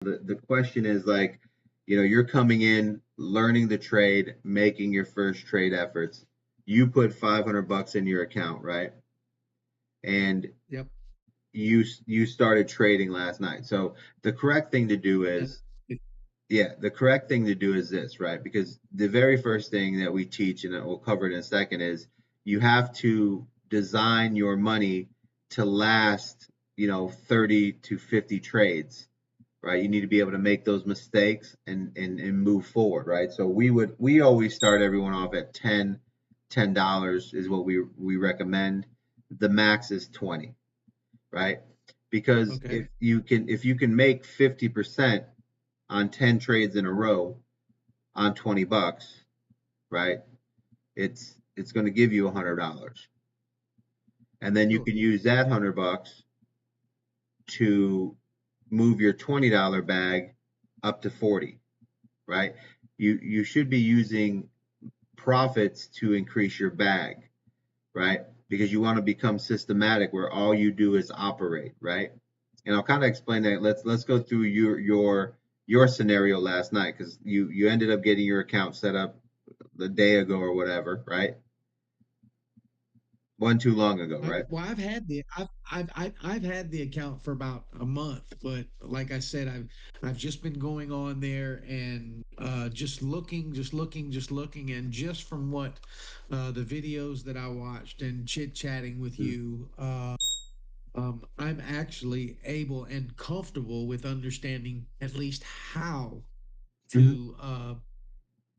The question is like, you're coming in, learning the trade, making your first trade efforts. You put 500 bucks in your account, right? And Yep. you started trading last night. So the correct thing to do That, is, yeah, the correct thing to do is this, right? Because the very first thing that we teach, and we'll cover it in a second, is you have to design your money to last, 30 to 50 trades, right? You need to be able to make those mistakes and move forward, right? So we always start everyone off at $10 is what we recommend. The max is 20, right? Because okay. if you can make 50% on 10 trades in a row on 20 bucks, right? It's going to give you $100. And then you Sure. can use that 100 bucks to move your $20 bag up to 40, right? You should be using profits to increase your bag, right? Because you want to become systematic where all you do is operate, right? And I'll kind of explain that. Let's go through your scenario last night because you ended up getting your account set up the day ago or whatever, right? One too long ago, right? I've had the account for about a month, but like I said, I've just been going on there and just looking, and just from what the videos that I watched and chit chatting with Mm-hmm. you, I'm actually able and comfortable with understanding at least how Mm-hmm. to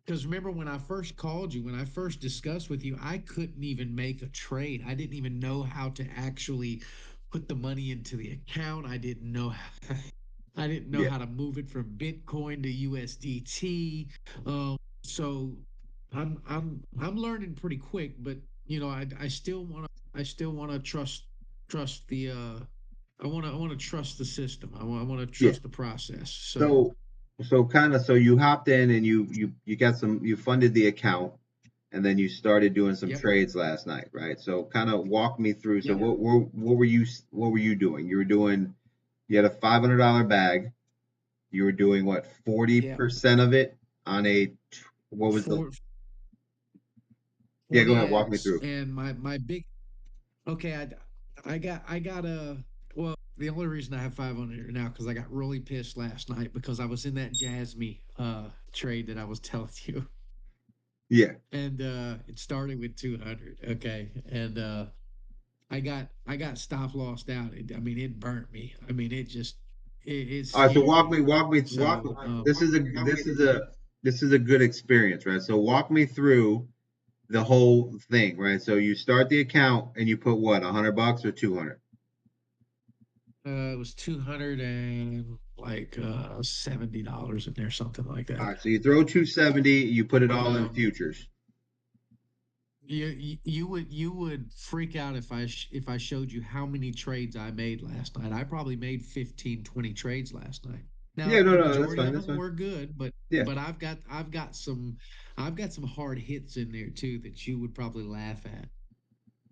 because remember when I first called you, when I first discussed with you, I couldn't even make a trade. I didn't even know how to actually put the money into the account. I didn't know Yeah, how to move it from Bitcoin to USDT. So I'm learning pretty quick, but I still want to trust the I want to trust the system. I want to yeah. trust the process. So So so you hopped in and you got you funded the account and then you started doing some yep, trades last night, right? So kind of walk me through. So yep, what were you doing? You had a $500 bag. You were doing what, yeah. 40% of it on what was the, For yeah, go ahead, walk me 40x, through. and my big okay, I got a well, the only reason I have 500 now because I got really pissed last night because I was in that Jasmy trade that I was telling you, Yeah. and it started with 200. Okay, and I got stop lossed out. I mean, it burnt me. I mean, it All right, so skinned me. So this is a good experience, right? So walk me through the whole thing, right? So you start the account and you put what, 100 bucks or 200? it was 200 and like $70 in there, something like All that. right, so you throw 270, you put it But all in futures. you would freak out if I showed you how many trades I made last night. I probably made 15, 20 trades last night. Yeah, Now, no, the no, that's majority fine, of that's them fine. were good, Yeah, but I've got some hard hits in there too that you would probably laugh at.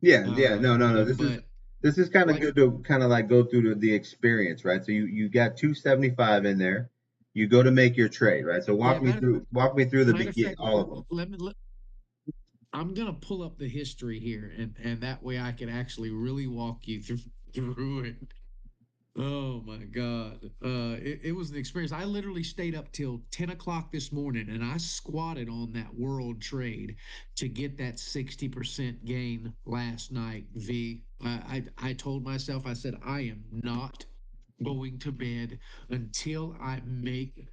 yeah, no, no, no. But This is kind of like good to kind of like go through the experience, right? So you got 275 in there. You go to make your trade, right? So yeah, walk me through the matter of begin fact, all of them. I'm gonna pull up the history here, and that way I can actually really walk you through it. Oh my God. It was an experience. I literally stayed up till 10 o'clock this morning and I squatted on that world trade to get that 60% gain last night. I told myself, I said, I am not going to bed until I make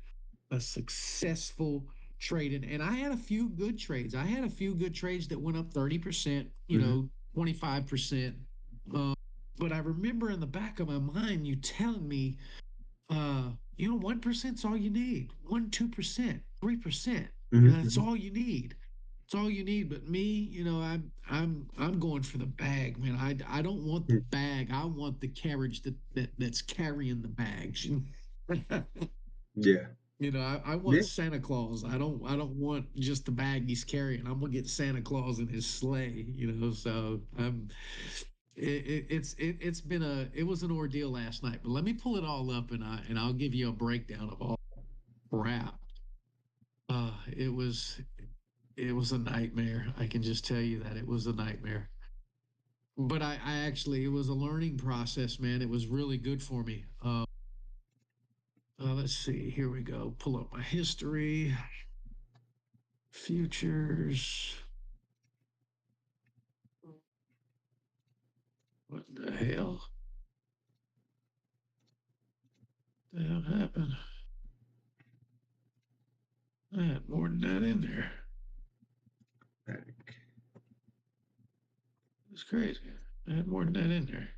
a successful trade. And I had a few good trades. I had a few good trades that went up 30%, Hmm. 25%. But I remember in the back of my mind, you telling me, 1%'s all you need. 2%, 3%. That's Hmm. all you need. It's all you need. But me, I'm going for the bag, man. I don't want the Hmm. bag. I want the carriage that's carrying the bags. Yeah, I want yeah, Santa Claus. I don't want just the bag he's carrying. I'm gonna get Santa Claus in his sleigh. So It's been it was an ordeal last night, but let me pull it all up and I'll give you a breakdown of all crap. Uh, it was it was a nightmare. I can just tell you that it was a nightmare. But I actually it was a learning process, man. It was really good for me. Let's see. Here we go. Pull up my history, futures. What the hell? The hell happened? I had more than that in there. It's crazy. I had more than that in there.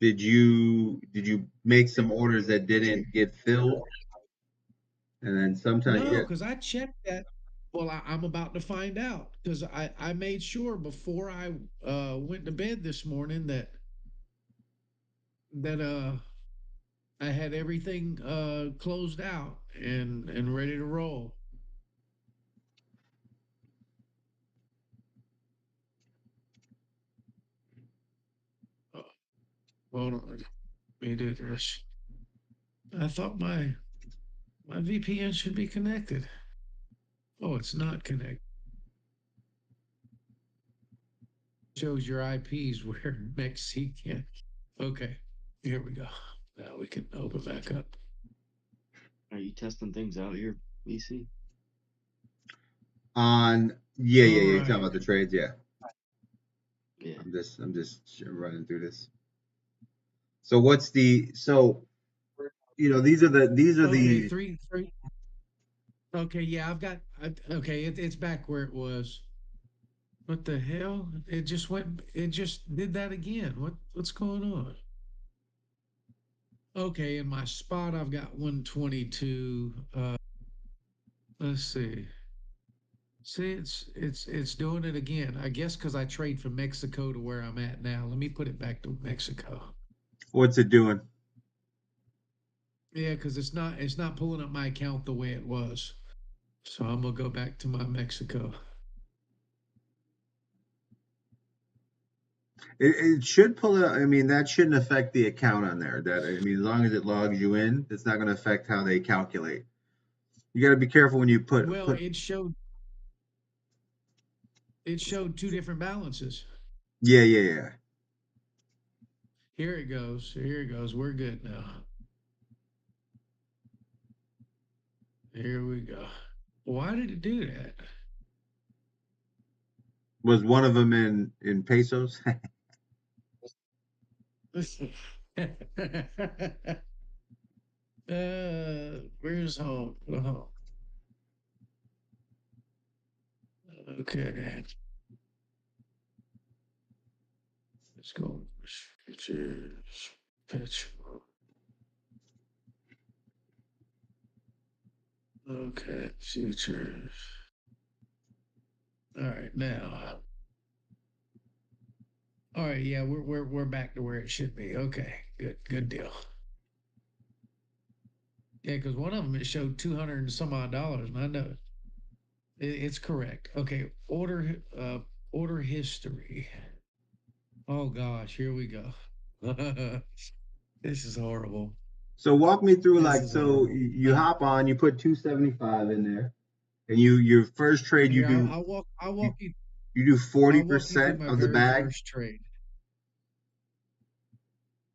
Did you make some orders that didn't get filled? And then sometimes, No, yeah. because I checked that. Well, I'm about to find out because I made sure before I went to bed this morning that I had everything closed out and ready to roll. Uh, Hold on, let me do this. I thought my VPN should be connected. Oh, it's not connected. Shows your IPs where Mexican. Okay, here we go. Now we can open back up. Are you testing things out here, VC? On yeah, All yeah, yeah. You're talking right. about the trades, yeah. Yeah. I'm just running through this. So what's the so these are the Okay, three. Okay, yeah, okay, it's back where it was. What the hell? It just did that again. What's going on? Okay, in my spot, I've got 122. Let's see. See, it's doing it again. I guess because I trade from Mexico to where I'm at now. Let me put it back to Mexico. what's it doing? Yeah, because it's not pulling up my account the way it was. So I'm gonna go back to my Mexico. It should pull it. I mean, that shouldn't affect the account on there. That I mean, as long as it logs you in, it's not going to affect how they calculate. You got to be careful when you put Well, put. it showed two different balances. Yeah, yeah, yeah. Here it goes. Here it goes. We're good now. Here we go. Why did it do that? Was one of them in pesos? Where's home? Oh, okay. Let's go. Futures. Pitch. Okay. Futures. All right. Now. All right. Yeah, we're back to where it should be. Okay. Good deal. Yeah, because one of them it showed 200 and some odd dollars, and I know it's correct. Okay. Order history. Oh gosh, here we go. This is horrible. So walk me through This like is so horrible. you hop on, you put 275 in there, and your first trade you Here, do you you do I'll walk you through 40% my of the very bag. first trade.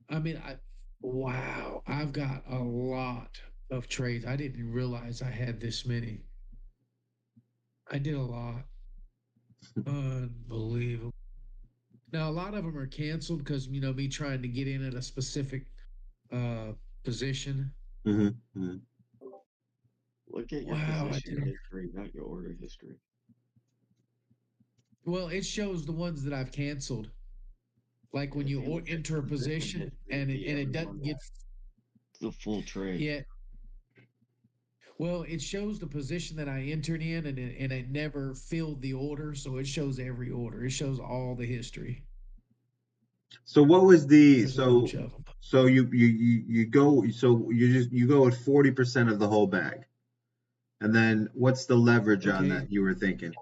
I mean, wow, I've got a lot of trades. I didn't realize I had this many. I did a lot. Unbelievable. Now, a lot of them are canceled because, me trying to get in at a specific uh position. Hmm. Look at your Wow, I position didn't. history, not your order history. Well, it shows the ones that I've canceled. Like Yeah, when if you you look at enter a position position history, it'd and it be and it everyone doesn't get that's the full trade. yet. Well, it shows the position that I entered in, and it never filled the order, so it shows every order. It shows all the history. So what was the There's a bunch of them. so you go so you go at 40% of the whole bag. And then what's the leverage on Okay, that you were thinking?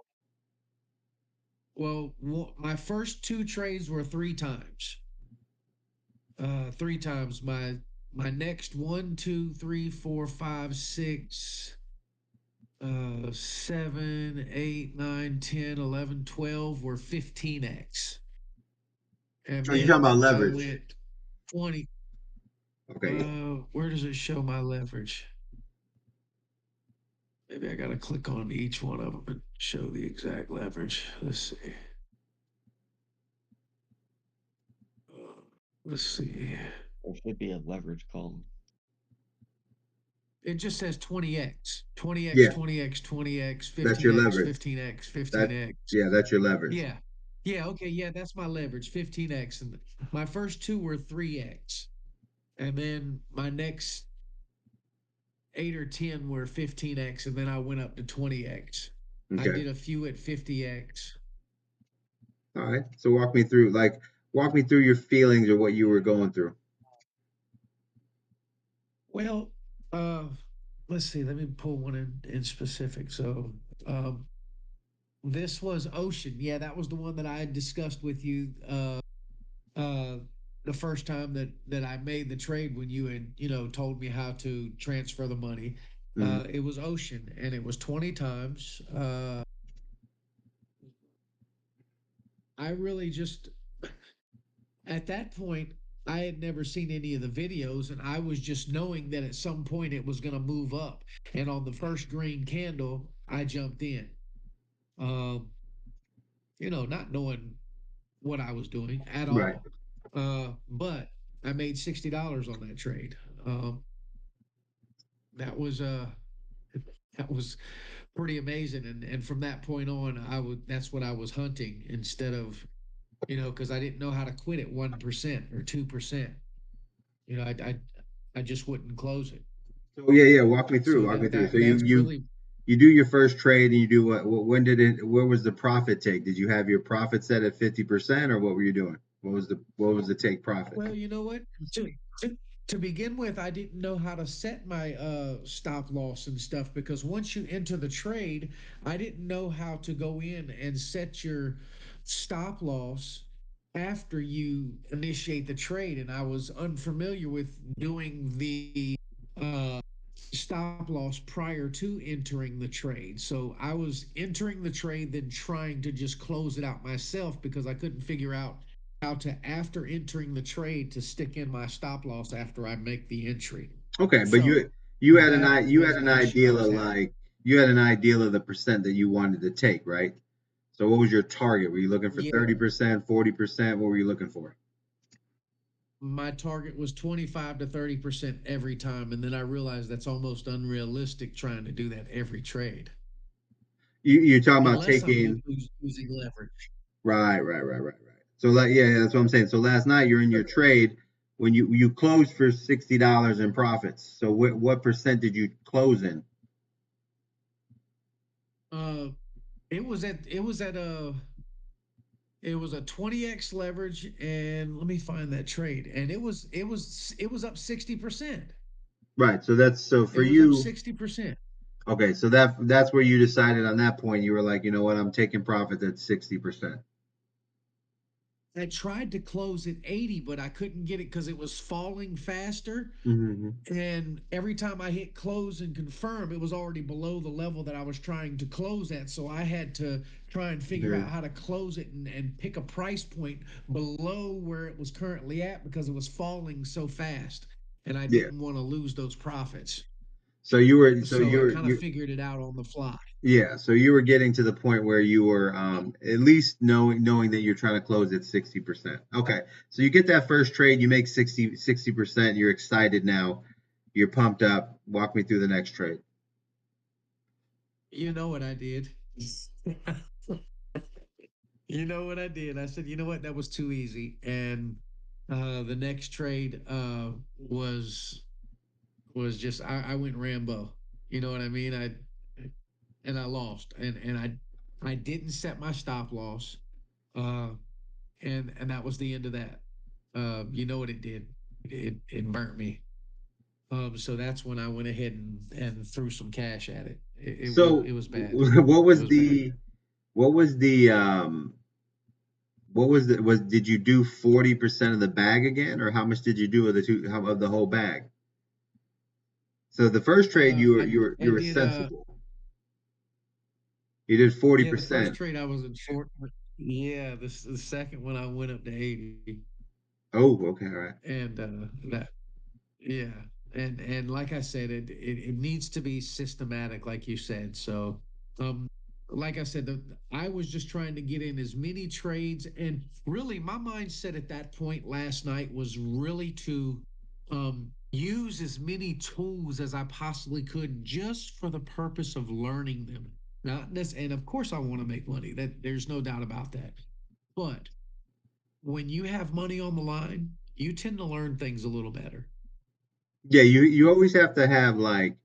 Well, my first two trades were three times. Three times. My next one, two, three, four, five, six, 7, 8, 9, 10, 11, 12 were 15x. And Oh, you're talking about then I leverage. went 20. Okay. Where does it show my leverage? Maybe I got to click on each one of them and show the exact leverage. Let's see. Uh, let's see. There should be a leverage column. It just says 20x, 20x, Yeah, 20x, 20x, that's your 15x, leverage. 15x, That 15x. yeah, that's your leverage. Yeah. Yeah. Okay. Yeah. That's my leverage, 15x. And my first two were 3x. And then my next 8 or 10 were 15x. And then I went up to 20x. I Okay. did a few at 50x. All right. So walk me through your feelings or what you were going through. Well, uh, let's see. Let me pull one in specific. So, um, this was Ocean. Yeah, that was the one that I had discussed with you uh, the first time that I made the trade when you had told me how to transfer the money. Mhm. It was Ocean, and it was 20 times. I really just at that point I had never seen any of the videos, and I was just knowing that at some point it was going to move up. And on the first green candle, I jumped in. Um, not knowing what I was doing at Right. all. But I made $60 on that trade. Um, that was that was pretty amazing, and from that point on, that's what I was hunting instead of because I didn't know how to quit at 1% or 2%. I just wouldn't close it. So yeah, walk me through. So Walk me that through. So that that's really you do your first trade and you do what? When did it? Where was the profit take? Did you have your profit set at 50% or what were you doing? What was the take profit? well. You know what? To, to, to begin with, I didn't know how to set my stop loss and stuff because once you enter the trade, I didn't know how to go in and set your stop loss after you initiate the trade, and I was unfamiliar with doing the uh, stop loss prior to entering the trade. So I was entering the trade, then trying to just close it out myself because I couldn't figure out how to, after entering the trade, to stick in my stop loss after I make the entry. Okay, but So you that you had was an the issue I ideal was of having. like you had an ideal of the percent that you wanted to take, right? So what was your target? Were you looking for Yeah, 30%, 40%? What were you looking for? my target was 25 to 30% every time. And then I realized that's almost unrealistic trying to do that every trade, You're talking about unless I'm taking using leverage. right. So like yeah, that's what I'm saying. So last night you're in your trade when you closed for $60 in profits. So what percent did you close in? Uh, it was a 20x leverage, and let me find that trade. And it was up 60%. Right. So that's so It for was up you. 60%. Okay. So that's where you decided on that point. You were like, you know what, I'm taking profits at 60%. I tried to close at 80, but I couldn't get it because it was falling faster. Mm-hmm. And every time I hit close and confirm, it was already below the level that I was trying to close at. So I had to try and figure Yeah. out how to close it and pick a price point below where it was currently at because it was falling so fast. And I Yeah. didn't want to lose those profits. So you were so So I kind of you figured it out on the fly. yeah, so you were getting to the point where you were at least knowing that you're trying to close at 60%. Okay. So you get that first trade, you make 60%, you're excited now. You're pumped up. Walk me through the next trade. You know what I did? You know what I did? I said, you know what? That was too easy. And the next trade was just I went Rambo. You know what I mean? I lost, and I didn't set my stop loss, uh, and that was the end of that. You know what it did? It burnt me. So that's when I went ahead and threw some cash at it. It So was bad. what It was was bad. the what was the What was did you do 40% of the bag again, or how much did you do of of the whole bag? So the first trade I you were did sensible. You did yeah, the first 40%. trade I was in short. Yeah, the second one I went up to 80, Oh, okay, all right. and that yeah, and like I said, it needs to be systematic, like you said. So, um, like I said, I was just trying to get in as many trades, and really, my mindset at that point last night was really to use as many tools as I possibly could, just for the purpose of learning them. Not this, and of course, I want to make money. That there's no doubt about that. But when you have money on the line, you tend to learn things a little better. Yeah, you always have to have like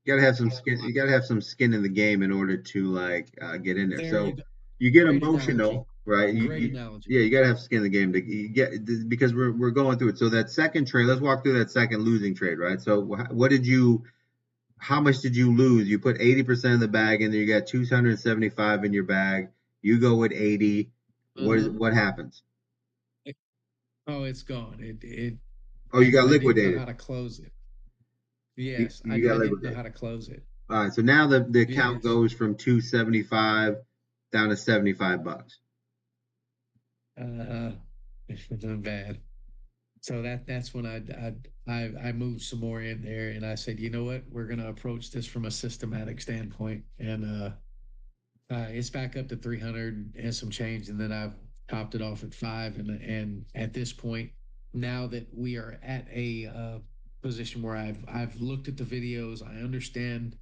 you gotta have some skin. You gotta have some skin in the game in order to like get in there. There you So go. you get Great analogy. emotional, right? Great analogy. Yeah, you gotta have skin in the game to you get because we're going through it. So that second trade, let's walk through that second losing trade, right? So what did you? How much did you lose? You put 80% of the bag in there. You got 275 in your bag. You go with 80. Uh-huh. What happens? Oh, it's gone. Oh, you got I didn't know liquidated. how to close it. Yes, You got I didn't know how liquidated. to close it. All right, so now the account Yes. goes from 275 down to $75. Uh, it's been bad. So that's when I moved some more in there, and I said, you know what, we're gonna approach this from a systematic standpoint, and it's back up to 300 and some change, and then I've topped it off at five, and at this point, now that we are at a position where I've looked at the videos, I understand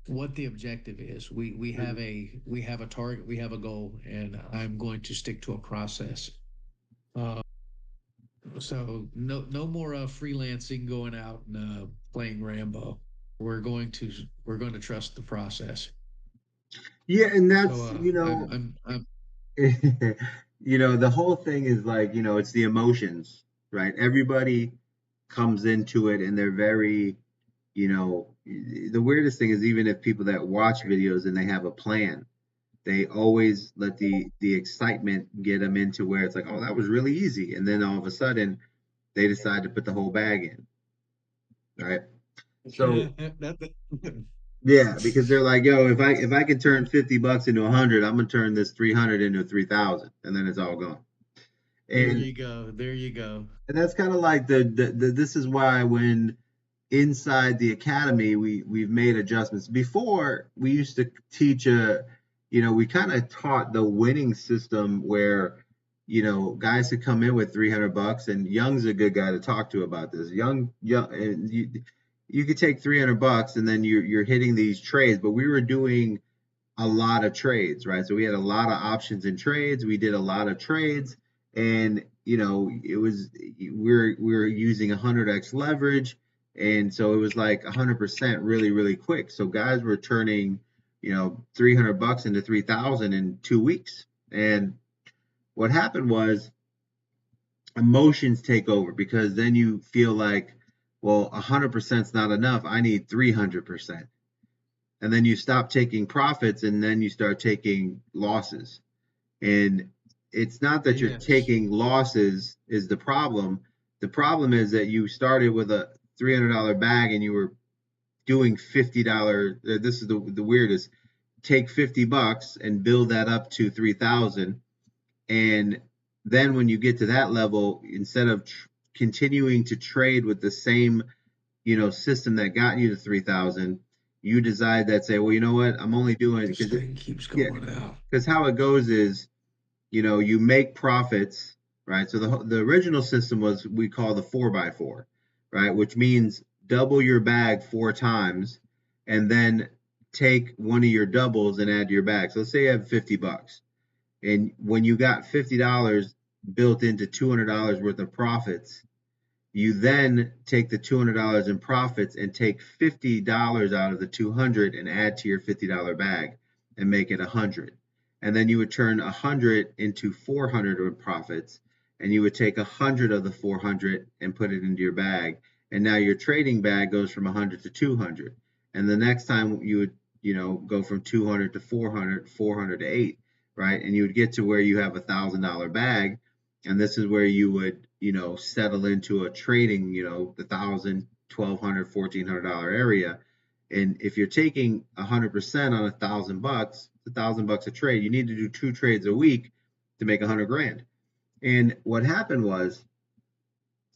what the objective is. We have a target, we have a goal, and I'm going to stick to a process. Uh, so no more freelancing, going out and playing Rambo. We're going to we're going to trust the process. Yeah, and So that's, I'm the whole thing is like, it's the emotions, right? Everybody comes into it and they're very, the weirdest thing is even if people that watch videos and they have a plan, they always let the excitement get them into where it's like, oh, that was really easy, and then all of a sudden they decide to put the whole bag in, right? So that, yeah, because they're like, yo, if I can turn $50 into 100, I'm gonna turn this 300 into 3,000, and then it's all gone. there And you go. There you go. and that's kind of like this is why when inside the academy we've made adjustments. Before we used to teach we kind of taught the winning system where guys could come in with $300, and Young's a good guy to talk to about this. Young, and you could take $300 and then you're hitting these trades, but we were doing a lot of trades, right? So we had a lot of options in trades. We did a lot of trades, and it was we're using 100x leverage, and so it was like 100% really really quick. So guys were turning $300 into 3,000 in 2 weeks, and what happened was emotions take over because then you feel like, well, 100% is not enough. I need 300%, and then you stop taking profits and then you start taking losses. And it's not that you're Yes. taking losses is the problem is that you started with a $300 bag and you were doing $50. This is the weirdest. Take $50 and build that up to 3,000, and then when you get to that level, instead of continuing to trade with the same system that got you to 3,000, you decide that, say, well, you know what, I'm only doing This because thing keeps yeah, going out. because how it goes is, you make profits, right? So the original system was we call the 4x4, right, which means double your bag 4 times, and then take one of your doubles and add to your bag. So let's say you have $50, and when you got $50 built into $200 worth of profits, you then take the $200 in profits and take $50 out of the 200 and add to your $50 bag and make it 100. And then you would turn 100 into 400 in profits, and you would take 100 of the 400 and put it into your bag. And now your trading bag goes from 100 to 200. And the next time you would, go from 200 to 400, 400 to 8. right? And you would get to where you have $1,000 bag, and this is where you would, settle into a trading, the thousand, 1,200, $1,400 area. And if you're taking 100% on $1,000, $1,000 a trade, you need to do two trades a week to make 100 grand. And what happened was,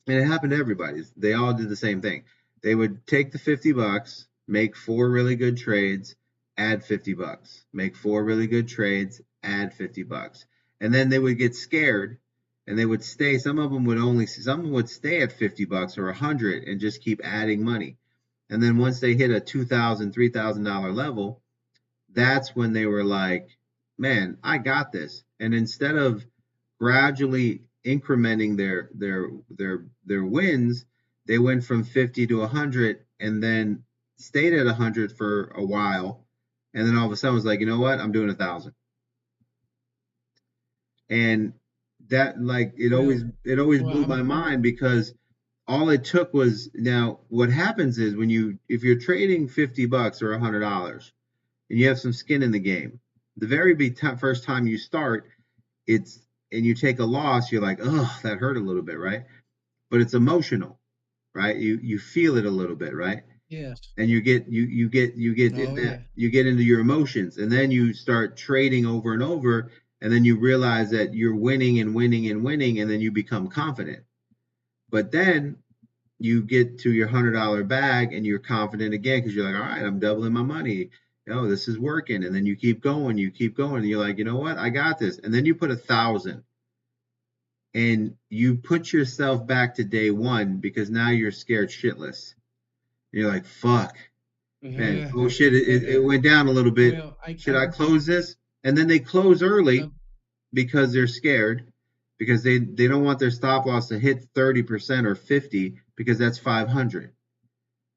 and it happened to everybody. They all did the same thing. They would take the $50, make four really good trades, add $50, make four really good trades, add $50, and then they would get scared, and they would stay. Some of them would stay at $50 or 100 and just keep adding money. And then once they hit a $2,000, $3,000 level, that's when they were like, man, I got this. And instead of gradually incrementing their wins, they went from 50 to 100 and then stayed at 100 for a while. And then all of a sudden was like, you know what? I'm doing 1,000. And that, like, Well, it always well, blew my I'm mind, because all it took was, now what happens is, if you're trading $50 or $100 and you have some skin in the game, the very first time you start, it's and you take a loss, you're like, oh, that hurt a little bit, right? But it's emotional, right? You feel it a little bit, right? yes. And you get in Oh that, yeah. you get into your emotions, and then you start trading over and over, and then you realize that you're winning and winning and winning, and then you become confident. But then you get to your $100 bag and you're confident again, because you're like, all right, I'm doubling my money. Oh, this is working. And then you keep going, and you're like, you know what? I got this. And then you put 1,000, and you put yourself back to day one, because now you're scared shitless. You're like, fuck, man, oh shit, it went down a little bit. Well, Should I close this? And then they close early um, because they're scared, because they don't want their stop loss to hit 30% or 50, because that's 500,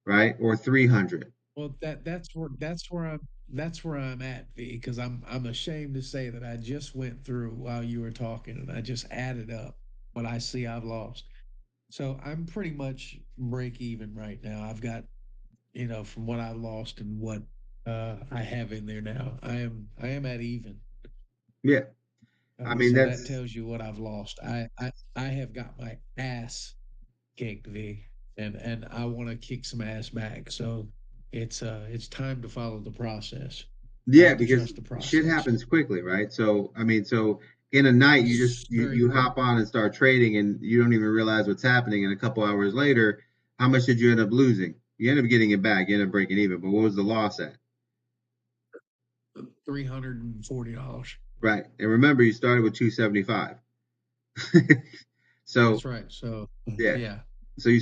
right? Or 300. well, that's where I'm at, V, because I'm ashamed to say that I just went through while you were talking, and I just added up what I see I've lost. So I'm pretty much break even right now. I've got, from what I lost and what I have in there now. I am at even. Yeah. I mean, So that that's, tells you what I've lost. I have got my ass kicked, V, and I want to kick some ass back. So it's time to follow the process. I yeah, have to because trust the shit process. happens quickly, right? So, I mean, so in a night, It's very you quick. hop on and start trading, and you don't even realize what's happening. And a couple hours later, how much did you end up losing? You end up getting it back. You end up breaking even. But what was the loss at? $340. Right. And remember, you started with 275. So, That's right. So yeah. yeah, So you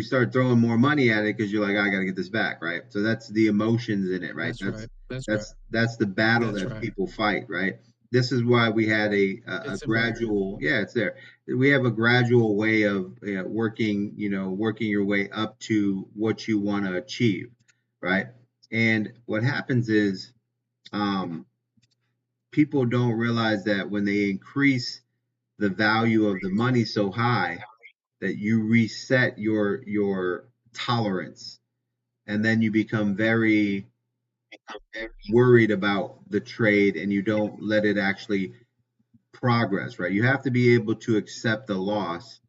start throwing more money at it, because you're like, I got to get this back, right? So that's the emotions in it, right? that's right. That's right. That's the battle That's that right. people fight, right? This is why we had a It's important. gradual, yeah, it's there. We have a gradual way of, working your way up to what you want to achieve, right? And what happens is, um, people don't realize that when they increase the value of the money so high, that you reset your tolerance, and then you become very worried about the trade, and you don't let it actually progress, right? You have to be able to accept the loss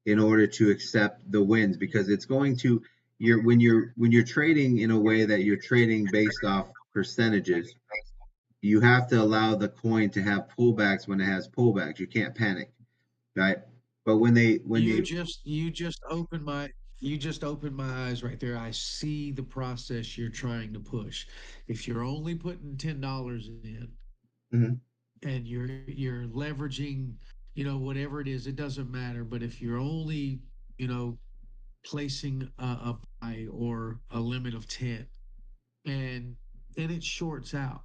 in order to accept the wins, because it's going to, when you're trading in a way that you're trading based off percentages, you have to allow the coin to have pullbacks. When it has pullbacks, you can't panic, right? But when they You just opened my eyes right there. I see the process you're trying to push. If you're only putting $10 in Mhm. and you're leveraging, whatever it is, it doesn't matter. But if you're only, you know, placing a buy or a limit of 10 and it shorts out,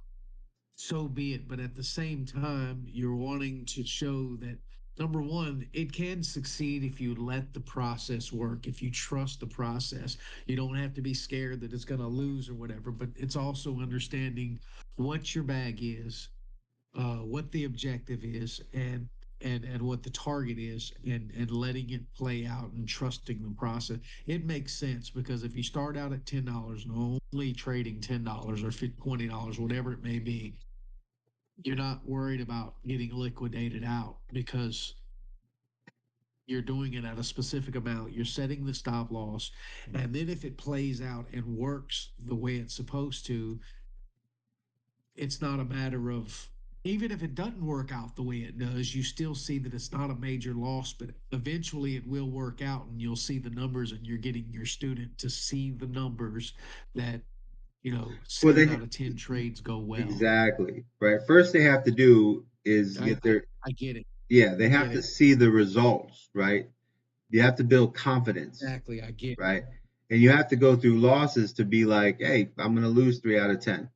so be it. But at the same time, you're wanting to show that, number one, it can succeed if you let the process work, if you trust the process. You don't have to be scared that it's going to lose or whatever, but it's also understanding what your bag is, what the objective is, and what the target is, and letting it play out and trusting the process. It makes sense, because if you start out at $10 and only trading $10 or $20, whatever it may be, you're not worried about getting liquidated out because you're doing it at a specific amount. You're setting the stop loss. And then if it plays out and works the way it's supposed to, it's not a matter of, even if it doesn't work out the way it does, you still see that it's not a major loss, but eventually it will work out and you'll see the numbers and you're getting your student to see the numbers that, Well, 7 out of 10 trades go well. exactly, right. First, they have to do is I, get I, their, I get it. yeah, they I have get to it. see the results, right? You have to build confidence, Exactly. I get it. right? And you have to go through losses to be like, hey, I'm going to lose 3 out of 10.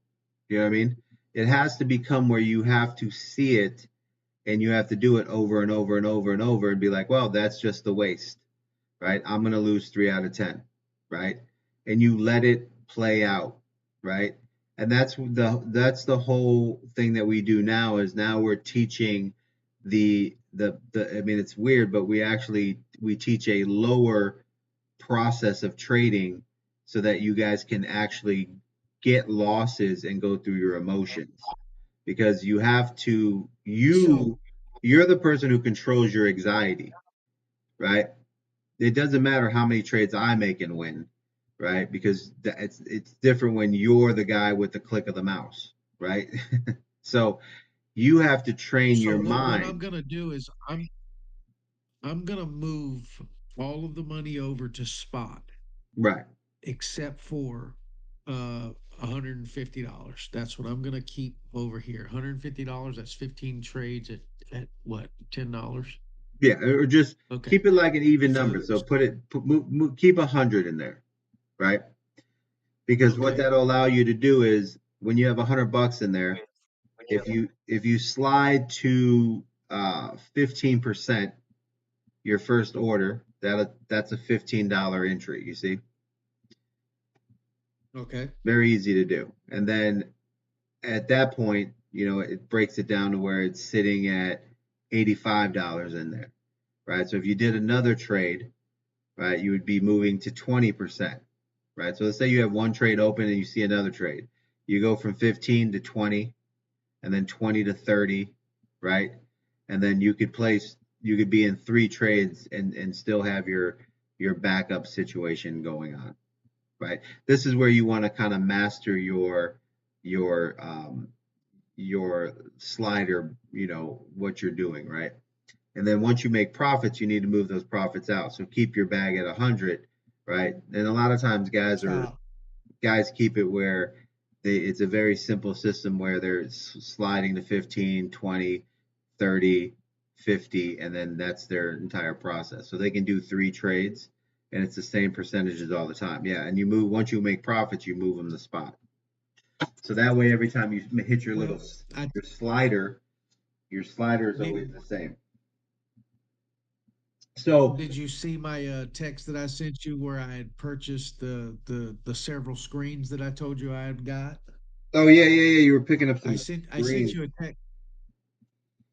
You know what I mean? It has to become where you have to see it and you have to do it over and over and over and over and be like, well, that's just the waste, right? I'm going to lose 3 out of 10, right? And you let it play out, right? And that's the whole thing that we do now is now we're teaching the I mean it's weird, but we teach a lower process of trading so that you guys can actually get losses and go through your emotions because So, you're the person who controls your anxiety, right? It doesn't matter how many trades I make and win, right? Because it's different when you're the guy with the click of the mouse, right? So you have to train so your what I'm mind, gonna do is I'm gonna move all of the money over to spot right? except for uh $150. That's what I'm gonna keep over here. $150, that's 15 trades at what, $10? Yeah, or just Okay. keep it like an even number. So So keep 100 in there, right? Because what okay. that'll allow you to do is when you have $100 in there, if you slide to 15% your first order, that's a $15 entry. You see, Okay. very easy to do. And then at that point, it breaks it down to where it's sitting at $85 in there, right? So if you did another trade, right, you would be moving to 20%, right? So let's say you have one trade open and you see another trade. You go from 15 to 20 and then 20 to 30, right? And then you could be in three trades and still have your backup situation going on, right? This is where you want to kind of master your your slider, what you're doing, right? And then once you make profits, you need to move those profits out. So keep your bag at 100, right? And a lot of times Stop. guys keep it where it's a very simple system where they're sliding to 15, 20, 30, 50, and then that's their entire process. So they can do three trades and it's the same percentages all the time. Yeah, and once you make profits, you move them to spot. So that way, every time you hit Well, I your slider, your slider is did always the same. So, did you see my text that I sent you where I had purchased the several screens that I told you I had got? oh yeah, yeah, yeah, you were picking up some I sent screens. you a text.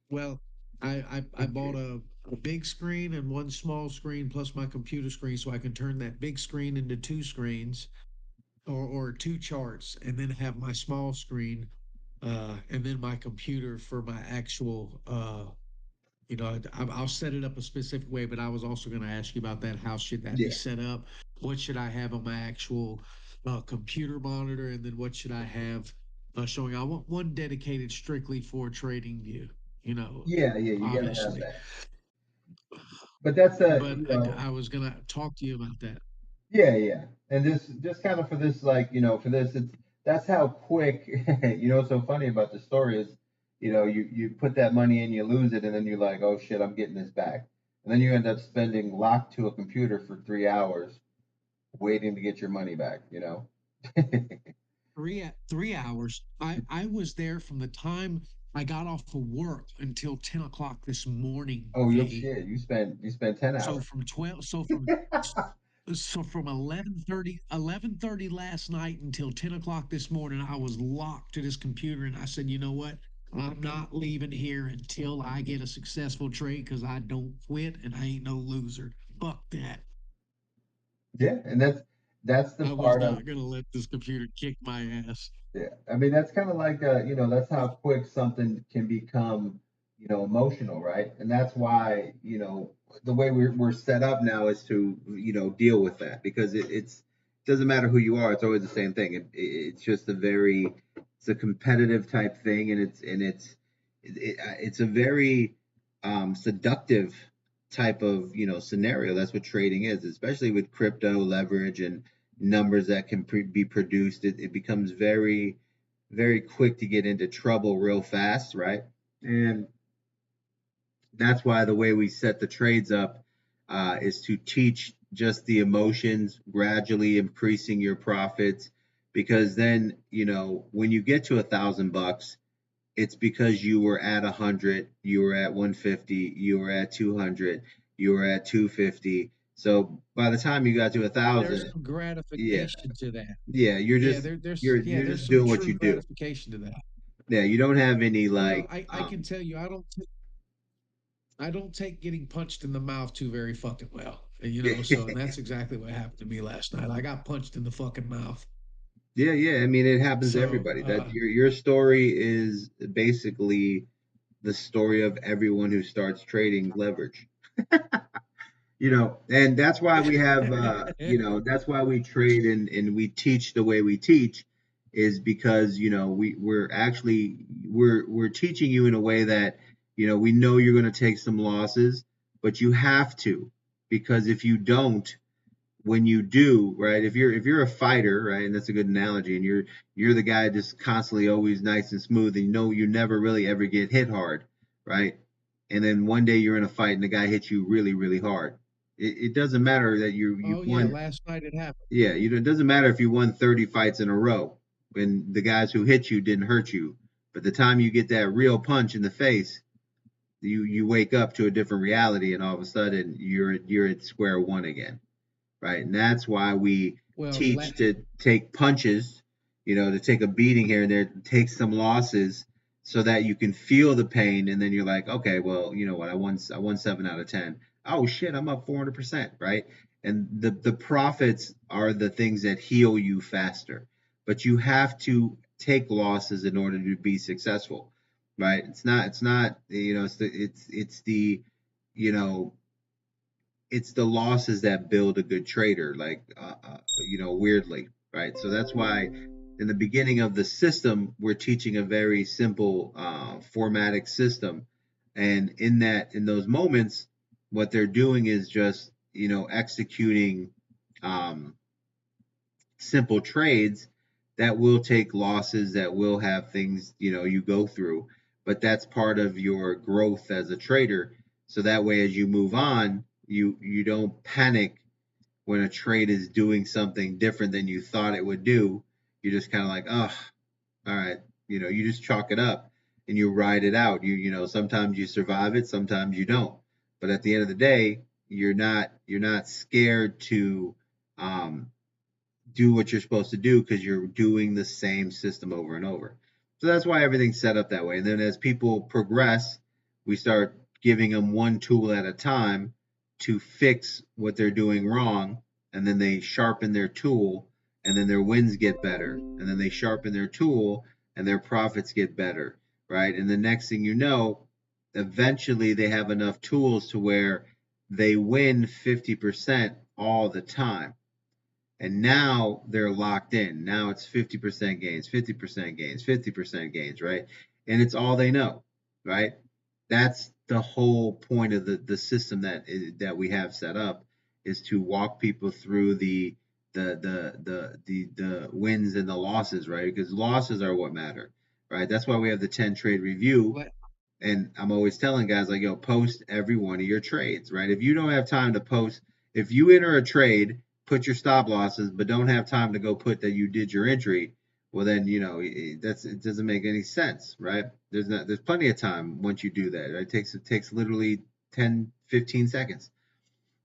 Well, I bought Okay. a big screen and one small screen plus my computer screen so I can turn that big screen into two screens or two charts and then have my small screen and then my computer for my actual I'll set it up a specific way, but I was also going to ask you about that. How should that be Yeah, set up? What should I have on my actual computer monitor? And then what should I have showing? I want one dedicated strictly for trading view, yeah, yeah. You gotta have obviously. that. But that's But I was going to talk to you about that. yeah, yeah. And just kind of for this, like, for this, that's how quick. What's so funny about the story is, you put that money in, you lose it, and then you're like, oh shit, I'm getting this back, and then you end up spending locked to a computer for 3 hours waiting to get your money back. 3 hours. I was there from the time I got off of work until 10 o'clock this morning, Oh, no V. shit. You spent 10 So hours. from 12, so from 11:30 last night until 10 o'clock this morning, I was locked to this computer and I said, you know what? I'm not leaving here until I get a successful trade because I don't quit and I ain't no loser. Fuck that. Yeah, and that's the I was part of not gonna let this computer kick my ass. Yeah, I mean that's kind of like that's how quick something can become, emotional, right? And that's why, the way we're set up now is to, deal with that because it doesn't matter who you are, it's always the same thing. It's just it's a competitive type thing, and it's a very seductive type of scenario. That's what trading is, especially with crypto leverage and numbers that can be produced. It becomes very, very quick to get into trouble real fast, right? And that's why the way we set the trades up is to teach just the emotions, gradually increasing your profits. Because then, when you get to $1,000, it's because you were at 100, you were at 150, you were at 200, you were at 250. So by the time you got to a There's thousand, some yeah, gratification to that. yeah, Yeah, you're there's just some doing what true you do. gratification to that. Yeah, you don't have any Well, like I can tell you, I don't take getting punched in the mouth too very fucking well. And, so and that's exactly what happened to me last night. I got punched in the fucking mouth. yeah, yeah. I mean, it happens to So, everybody. That your story is basically the story of everyone who starts trading leverage. And that's why we have, that's why we trade and we teach the way we teach is because, we're teaching you in a way that, we know you're going to take some losses, but you have to, because if you don't, when you do, right, if you're a fighter, right, and that's a good analogy, and you're the guy just constantly always nice and smooth, and you never really ever get hit hard, right? And then one day you're in a fight and the guy hits you really, really hard. It doesn't matter that you oh yeah, won. last night it happened. Yeah, it doesn't matter if you won 30 fights in a row when the guys who hit you didn't hurt you. But the time you get that real punch in the face, you wake up to a different reality, and all of a sudden you're at square one again, right? And that's why we Well, teach to take punches, to take a beating here and there, take some losses so that you can feel the pain. And then you're like, okay, well, you know what? I won 7 out of 10. Oh shit, I'm up 400%, right? And the profits are the things that heal you faster. But you have to take losses in order to be successful, right? It's not, you know, it's the losses that build a good trader, like weirdly, right? So that's why in the beginning of the system, we're teaching a very simple formatic system, and in those moments, what they're doing is just executing um, simple trades that will take losses, that will have things you go through, but that's part of your growth as a trader. So that way, as you move on, you don't panic when a trade is doing something different than you thought it would do. You're just kind of like, oh, all right, you just chalk it up and you ride it out. Sometimes you survive it, sometimes you don't. But at the end of the day, you're not scared to um, do what you're supposed to do because you're doing the same system over and over. So that's why everything's set up that way. And then as people progress, we start giving them one tool at a time to fix what they're doing wrong. And then they sharpen their tool, and then their wins get better. And then they sharpen their tool, and their profits get better, right? And the next thing you know, eventually they have enough tools to where they win 50% all the time, and now they're locked in. Now it's 50% gains, 50% gains, 50% gains, right? And it's all they know, right? That's the whole point of the system that we have set up, is to walk people through the wins and the losses, right? Because losses are what matter, right? That's why we have the 10 trade review, let, and I'm always telling guys, like, yo, post every one of your trades, right? If you don't have time to post, if you enter a trade, put your stop losses, but don't have time to go put that you did your entry, well then, it doesn't make any sense, right? There's plenty of time once you do that. Right? It takes literally 10, 15 seconds,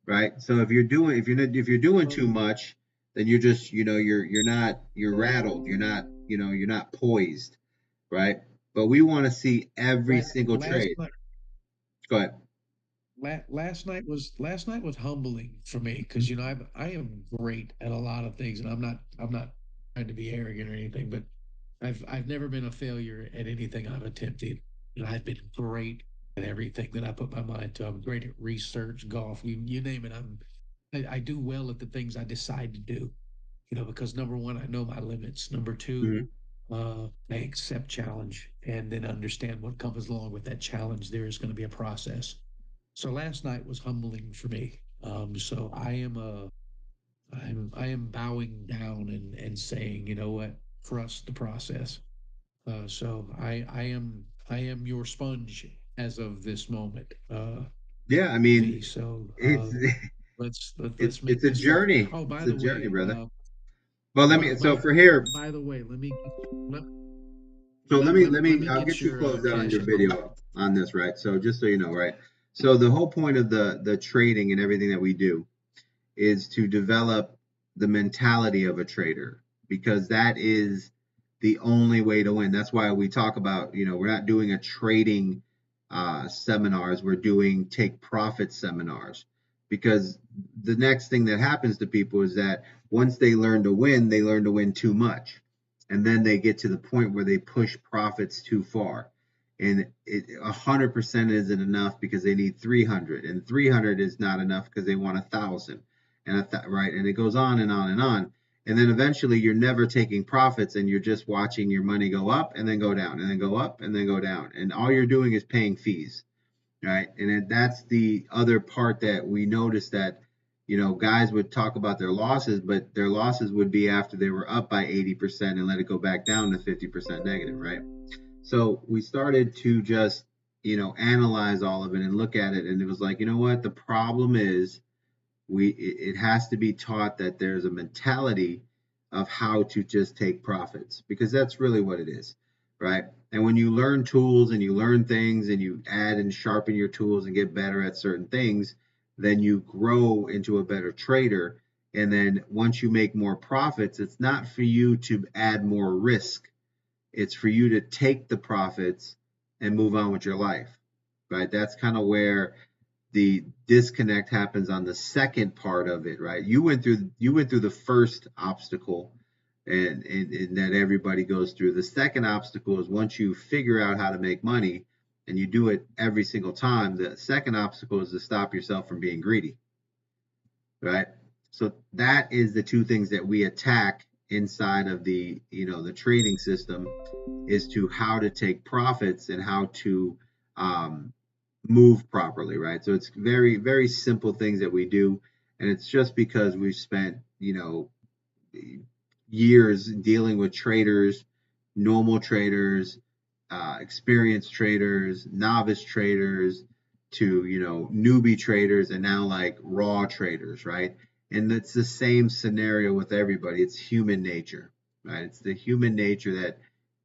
right? So if you're doing too much, then you're just, you're rattled, you're not poised, right? But we want to see every single last trade. night Go ahead. last night was humbling for me because I am great at a lot of things, and I'm not trying to be arrogant or anything, but I've never been a failure at anything I've attempted, and I've been great at everything that I put my mind to. I'm great at research, golf, you name it. I do well at the things I decide to do, because number one, I know my limits. Number two, Mhm. I accept challenge and then understand what comes along with that challenge. There is going to be a process. So last night was humbling for me. So I am bowing down and saying, you know what, trust the process. So I am your sponge as of this moment, Yeah, I mean, V. So it's let's it's make a this fun. journey. Oh, It's by a the journey, way, brother. Well, let me. So for here, by the way, let so let me I'll get get you your closed out on cash your app on. video on this, right? So just so you know, right? So the whole point of the trading and everything that we do is to develop the mentality of a trader because that is the only way to win. That's why we talk about, we're not doing a trading seminars, we're doing take profit seminars because the next thing that happens to people is that once they learn to win too much. And then they get to the point where they push profits too far. And 100% isn't enough because they need 300, and 300 is not enough because they want 1,000 and right, and it goes on and on and on, and then eventually you're never taking profits and you're just watching your money go up and then go down and then go up and then go down, and all you're doing is paying fees, right? And that's the other part that we noticed, that guys would talk about their losses, but their losses would be after they were up by 80% and let it go back down to 50% negative, right? So we started to just analyze all of it and look at it, and it was like, what the problem is, it has to be taught that there's a mentality of how to just take profits, because that's really what it is, right? And when you learn tools and you learn things and you add and sharpen your tools and get better at certain things, then you grow into a better trader. And then once you make more profits, it's not for you to add more risk, it's for you to take the profits and move on with your life, right? That's kind of where the disconnect happens on the second part of it, right? You went through the first obstacle, and that everybody goes through. The second obstacle is once you figure out how to make money and you do it every single time. The second obstacle is to stop yourself from being greedy, right? So that is the two things that we attack inside of the trading system, is to how to take profits and how to um, move properly, right? So it's very, very simple things that we do. And it's just because we've spent, years dealing with traders, normal traders, experienced traders, novice traders, to, newbie traders, and now like raw traders, right? And it's the same scenario with everybody. It's human nature, right? It's the human nature that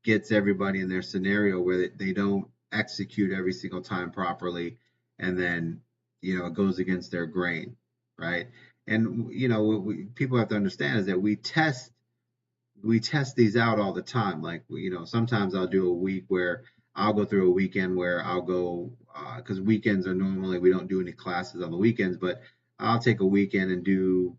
gets everybody in their scenario where they don't execute every single time properly, and then it goes against their grain, right? And what people have to understand is that we test these out all the time. Like, sometimes I'll do a week where I'll go through a weekend where I'll go, because weekends are normally, we don't do any classes on the weekends, but I'll take a weekend and do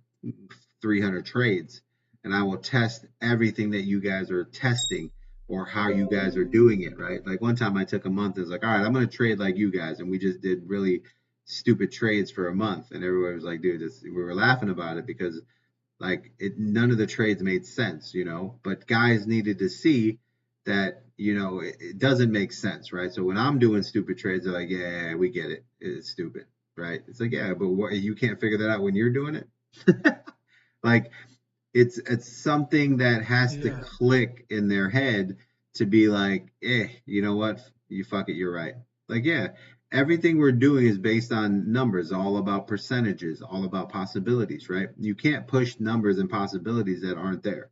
300 trades, and I will test everything that you guys are testing or how you guys are doing it, right? Like one time I took a month, it was like, all right, I'm going to trade like you guys. And we just did really stupid trades for a month. And everybody was like, dude, we were laughing about it because like none of the trades made sense, but guys needed to see that, it doesn't make sense, right? So when I'm doing stupid trades, they're like, yeah, we get it. It's stupid, right? It's like, yeah, but what, you can't figure that out when you're doing it? Like, it's something that has to Yeah. click in their head to be like, you know what? You fuck it, you're right. Like, yeah, everything we're doing is based on numbers, all about percentages, all about possibilities, right? You can't push numbers and possibilities that aren't there,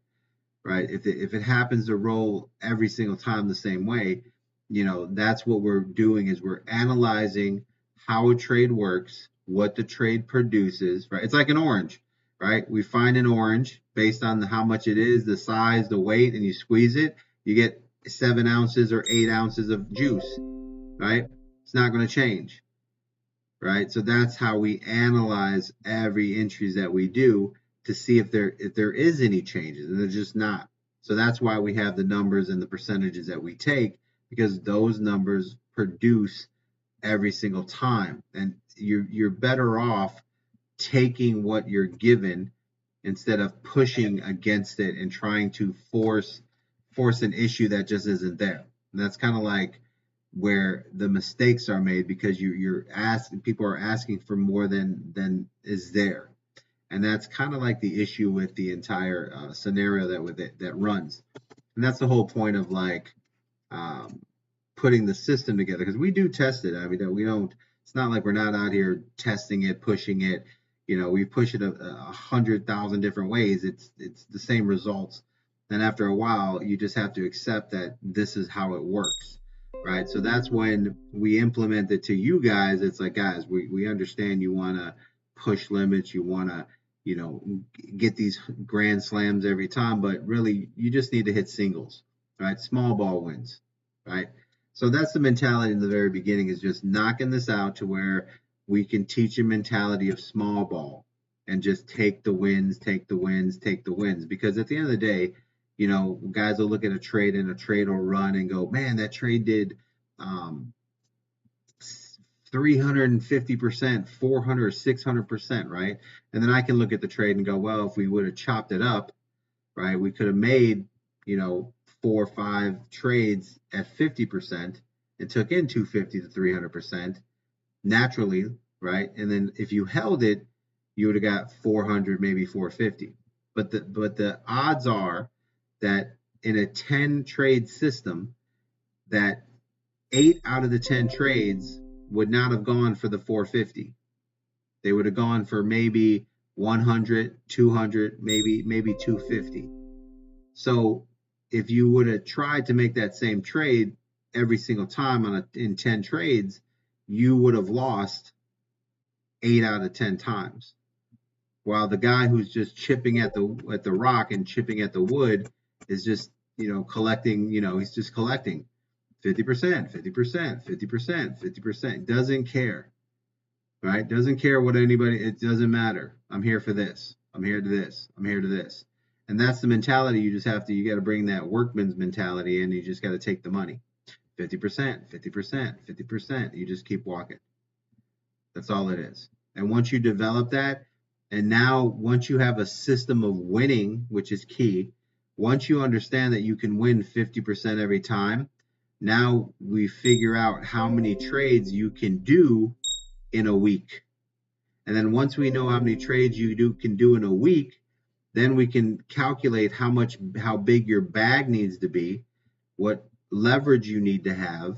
right? If it happens to roll every single time the same way, that's what we're doing, is we're analyzing how a trade works, what the trade produces, right? It's like an orange, right? We find an orange based on how much it is, the size, the weight, and you squeeze it, you get 7 ounces or 8 ounces of juice, right? It's not going to change. right? So that's how we analyze every entries that we do to see if there is any changes, and there's just not. So that's why we have the numbers and the percentages that we take, because those numbers produce every single time, and you're better off taking what you're given instead of pushing against it and trying to force an issue that just isn't there. And that's kind of like where the mistakes are made, because you're asking, people are asking for more than is there. And that's kind of like the issue with the entire scenario that with it that runs. And that's the whole point of like um, putting the system together, because we do test it. I mean, we don't. It's not like we're not out here testing it, pushing it. We push it 100,000 different ways. It's the same results, and after a while, you just have to accept that this is how it works, right? So that's when we implement it to you guys. It's like, guys, we understand you want to push limits, you want to you know get these grand slams every time, but really you just need to hit singles, right? Small ball wins, right? So that's the mentality in the very beginning, is just knocking this out to where we can teach a mentality of small ball and just take the wins, take the wins, take the wins. Because at the end of the day, guys will look at a trade, and a trade will run and go, man, that trade did um, 350%, 400, 600%, right? And then I can look at the trade and go, well, if we would have chopped it up, right, we could have made, 4 or 5 trades at 50% and took in 250 to 300% naturally, right? And then if you held it, you would have got 400, maybe 450. But the odds are that in a 10 trade system, that 8 out of the 10 trades would not have gone for the 450. They would have gone for maybe 100, 200, maybe 250. So if you would have tried to make that same trade every single time in 10 trades, you would have lost 8 out of 10 times. While the guy who's just chipping at the rock and chipping at the wood is just, collecting, he's just collecting 50%, 50%, 50%, 50%. Doesn't care, right? Doesn't care what anybody, it doesn't matter. I'm here for this. I'm here to this. I'm here to this. And that's the mentality. You got to bring that workman's mentality in. You just got to take the money. 50%, 50%, 50%. You just keep walking. That's all it is. And once you develop that, and now once you have a system of winning, which is key, once you understand that you can win 50% every time, now we figure out how many trades you can do in a week. And then once we know how many trades you can do in a week, then we can calculate how big your bag needs to be, what leverage you need to have,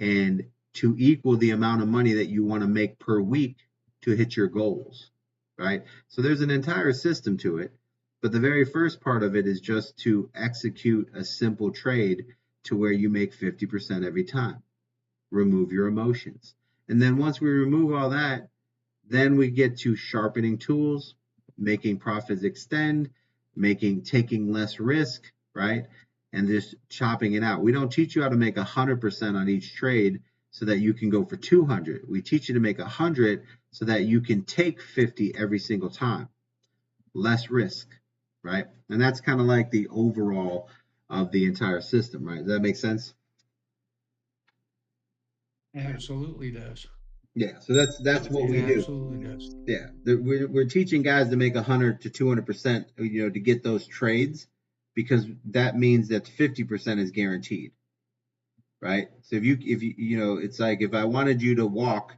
and to equal the amount of money that you want to make per week to hit your goals, right? So there's an entire system to it, but the very first part of it is just to execute a simple trade to where you make 50% every time. Remove your emotions. And then once we remove all that, then we get to sharpening tools, making profits extend, taking less risk, right? And just chopping it out. We don't teach you how to make 100% on each trade so that you can go for 200. We teach you to make 100 so that you can take 50 every single time. Less risk, right? And that's kind of like the overall of the entire system, right? Does that make sense? Absolutely does. Yeah. So that's what It we do. absolutely does. Yeah, we're teaching guys to make 100 to 200%, to get those trades, because that means that 50% is guaranteed, right? So if you it's like if I wanted you to walk,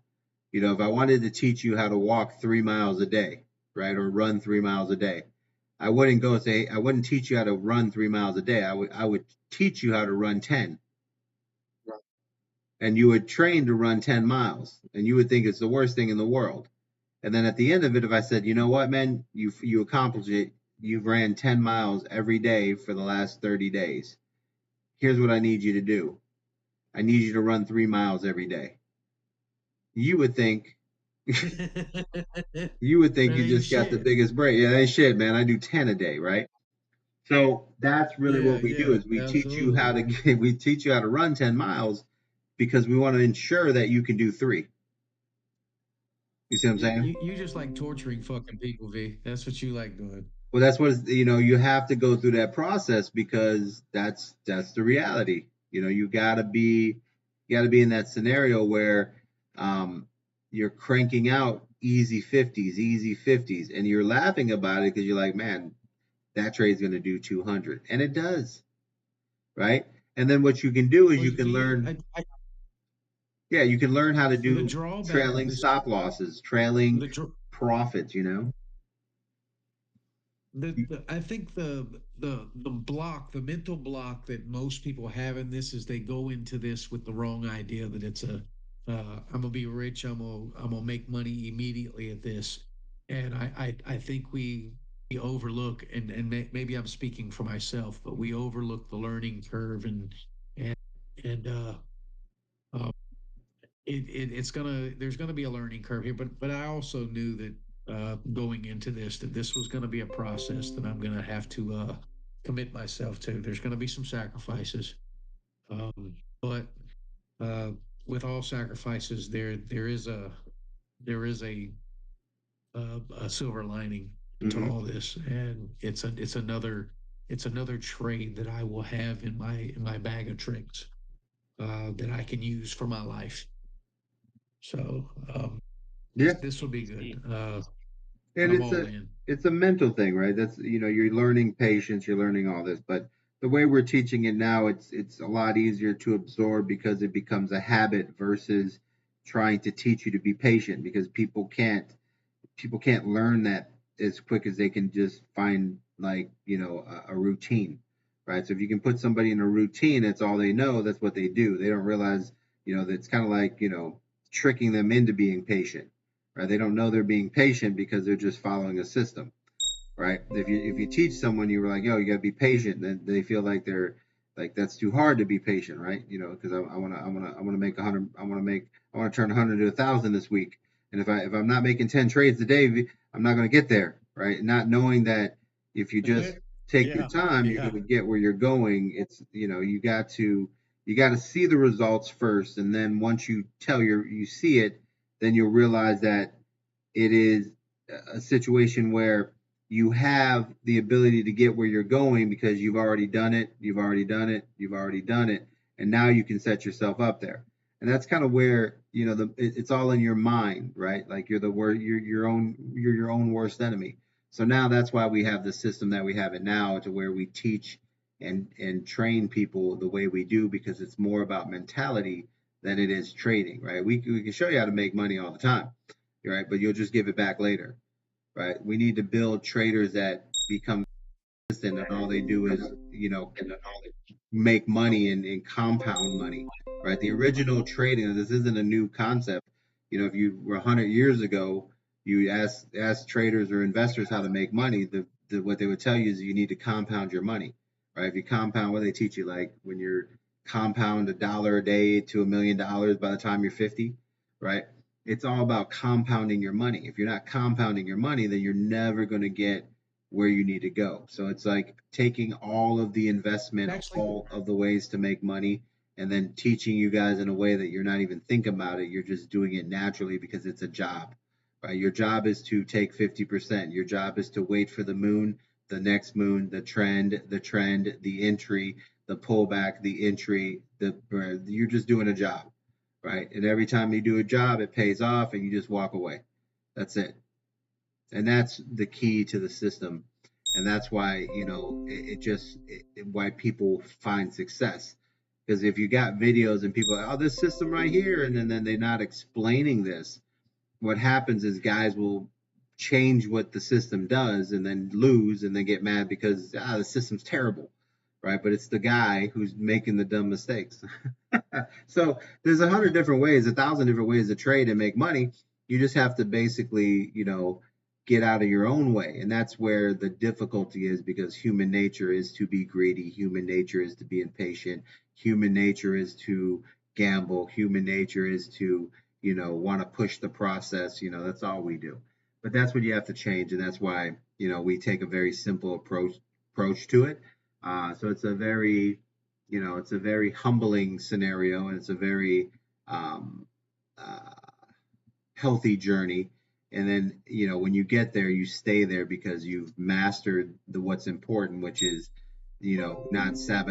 if I wanted to teach you how to walk 3 miles a day, right, or run 3 miles a day, I wouldn't go say I wouldn't teach you how to run 3 miles a day. I would teach you how to run 10, and you would train to run 10 miles, and you would think it's the worst thing in the world. And then at the end of it, if I said, you know what, man, you accomplished it. You've ran 10 miles every day for the last 30 days. Here's what I need you to do. I need you to run 3 miles every day. You would think you would think That you ain't just got the shit. biggest break. Yeah, that ain't shit, man. I do 10 a day, right? So that's really Yeah, what we do, yeah, is absolutely. we teach you how to run 10 miles, because we want to ensure that you can do 3. You see what I'm You, saying? you you just like torturing fucking people, V. That's what you like doing. Well, that's what you have to go through that process because that's the reality. You gotta be in that scenario where um, you're cranking out easy 50s, and you're laughing about it because you're like, man, that trade's going to do 200, and it does, right? And then what you can do is Well, you can V, learn, yeah, you can learn how to the do drawback of trailing this, stop losses, trailing the dr- profits. I think the block, the mental block that most people have in this is they go into this with the wrong idea that it's I'm gonna be rich, I'm gonna make money immediately at this, and I think we overlook, maybe I'm speaking for myself, but we overlook the learning curve, and and uh, it's gonna there's gonna be a learning curve here, but I also knew that going into this that this was gonna be a process that I'm gonna have to commit myself to. There's gonna be some sacrifices, but uh, with all sacrifices, there is a silver lining to Hmm. all this, and it's another trade that I will have in my bag of tricks that I can use for my life. So this Yeah, this will be good. and I'm it's all a in. it's a mental thing, right? That's you're learning patience, you're learning all this, but the way we're teaching it now, it's a lot easier to absorb because it becomes a habit versus trying to teach you to be patient because people can't learn that as quick as they can just find like a routine, right? So if you can put somebody in a routine, that's all they know, that's what they do. They don't realize that it's kind of like tricking them into being patient, right? They don't know they're being patient because they're just following a system, right? If you teach someone, you were like, yo, you gotta be patient, then they feel like they're like that's too hard to be patient, right? Because I wanna make 100, I wanna turn 100 to 1,000 this week, and if I'm not making 10 trades a day, I'm not gonna get there, right? Not knowing that if you just take your Yeah, time, you're yeah. gonna get where you're going. It's you got to see the results first, and then once you see it, then you'll realize that it is a situation where you have the ability to get where you're going because you've already done it, you've already done it, you've already done it, and now you can set yourself up there. And that's kind of where it's all in your mind, right? Like you're your own worst enemy. So now that's why we have the system that we have it now, to where we teach and train people the way we do, because it's more about mentality than it is trading, right? We can show you how to make money all the time, right? But you'll just give it back later, right? We need to build traders that become consistent, and all they do is, make money and compound money, right? The original trading, this isn't a new concept. If you were 100 years ago, you ask traders or investors how to make money, what they would tell you is you need to compound your money, right? If you compound, what they teach you, like when you're compound $1 a day to $1 million by the time you're 50, right? It's all about compounding your money. If you're not compounding your money, then you're never going to get where you need to go. So it's like taking all of the investment, Actually, all of the ways to make money, and then teaching you guys in a way that you're not even thinking about it. You're just doing it naturally because it's a job, right? Your job is to take 50%. Your job is to wait for the moon, the next moon, the trend, the entry, the pullback, the entry. You're just doing a job, right? And every time you do a job, it pays off, and you just walk away. That's it. And that's the key to the system, and that's why why people find success. Because if you got videos and people are like, oh, this system right here, and then they're not explaining this, what happens is guys will change what the system does and then lose and then get mad because the system's terrible, right? But it's the guy who's making the dumb mistakes. So there's 100 different ways, 1,000 different ways to trade and make money. You just have to basically, get out of your own way. And that's where the difficulty is, because human nature is to be greedy. Human nature is to be impatient. Human nature is to gamble. Human nature is to, want to push the process. That's all we do. But that's what you have to change. And that's why, we take a very simple approach to it. So it's a very humbling scenario, and it's a very um, uh, healthy journey, And then, when you get there, you stay there because you've mastered the what's important, which is, not sabotaging